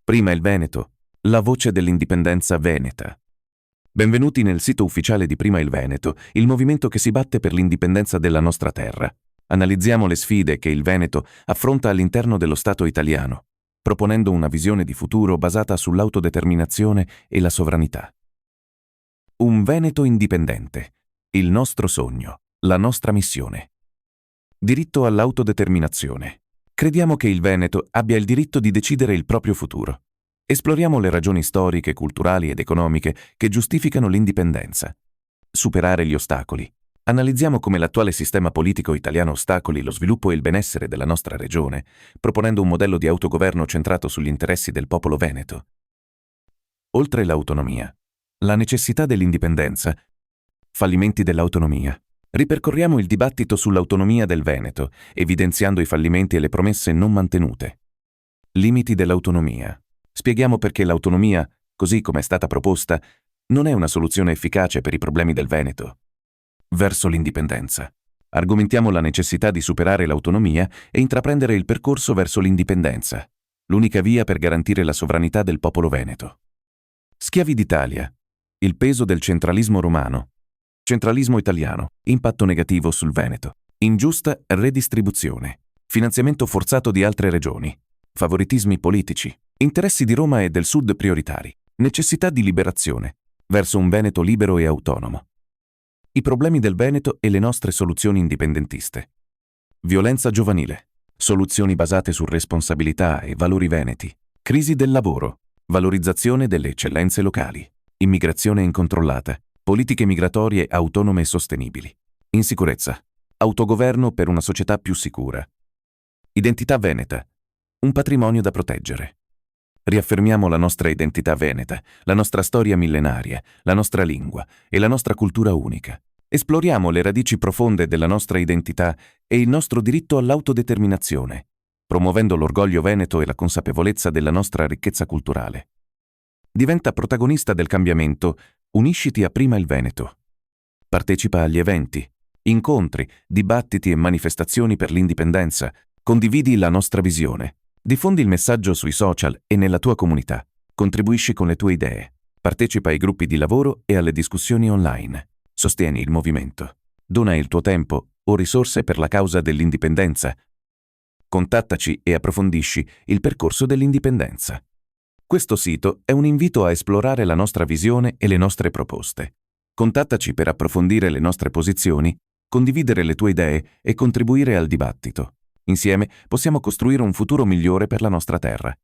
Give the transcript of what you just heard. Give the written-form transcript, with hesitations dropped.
Prima il Veneto, la voce dell'indipendenza veneta. Benvenuti nel sito ufficiale di Prima il Veneto, il movimento che si batte per l'indipendenza della nostra terra. Analizziamo le sfide che il Veneto affronta all'interno dello Stato italiano, proponendo una visione di futuro basata sull'autodeterminazione e la sovranità. Un Veneto indipendente, il nostro sogno, la nostra missione. Diritto all'autodeterminazione. Crediamo che il Veneto abbia il diritto di decidere il proprio futuro. Esploriamo le ragioni storiche, culturali ed economiche che giustificano l'indipendenza. Superare gli ostacoli. Analizziamo come l'attuale sistema politico italiano ostacoli lo sviluppo e il benessere della nostra regione, proponendo un modello di autogoverno centrato sugli interessi del popolo veneto. Oltre l'autonomia, la necessità dell'indipendenza, fallimenti dell'autonomia. Ripercorriamo il dibattito sull'autonomia del Veneto, evidenziando i fallimenti e le promesse non mantenute. Limiti dell'autonomia. Spieghiamo perché l'autonomia, così come è stata proposta, non è una soluzione efficace per i problemi del Veneto. Verso l'indipendenza. Argomentiamo la necessità di superare l'autonomia e intraprendere il percorso verso l'indipendenza, l'unica via per garantire la sovranità del popolo veneto. Schiavi d'Italia. Il peso del centralismo romano. Centralismo italiano, impatto negativo sul Veneto. Ingiusta redistribuzione. Finanziamento forzato di altre regioni. Favoritismi politici. Interessi di Roma e del Sud prioritari. Necessità di liberazione. Verso un Veneto libero e autonomo. I problemi del Veneto e le nostre soluzioni indipendentiste. Violenza giovanile. Soluzioni basate su responsabilità e valori veneti. Crisi del lavoro. Valorizzazione delle eccellenze locali. Immigrazione incontrollata. Politiche migratorie autonome e sostenibili. Insicurezza. Autogoverno per una società più sicura. Identità veneta. Un patrimonio da proteggere. Riaffermiamo la nostra identità veneta, la nostra storia millenaria, la nostra lingua e la nostra cultura unica. Esploriamo le radici profonde della nostra identità e il nostro diritto all'autodeterminazione, promuovendo l'orgoglio veneto e la consapevolezza della nostra ricchezza culturale. Diventa protagonista del cambiamento. Unisciti a Prima il Veneto. Partecipa agli eventi, incontri, dibattiti e manifestazioni per l'indipendenza. Condividi la nostra visione. Diffondi il messaggio sui social e nella tua comunità. Contribuisci con le tue idee. Partecipa ai gruppi di lavoro e alle discussioni online. Sostieni il movimento. Dona il tuo tempo o risorse per la causa dell'indipendenza. Contattaci e approfondisci il percorso dell'indipendenza. Questo sito è un invito a esplorare la nostra visione e le nostre proposte. Contattaci per approfondire le nostre posizioni, condividere le tue idee e contribuire al dibattito. Insieme possiamo costruire un futuro migliore per la nostra terra.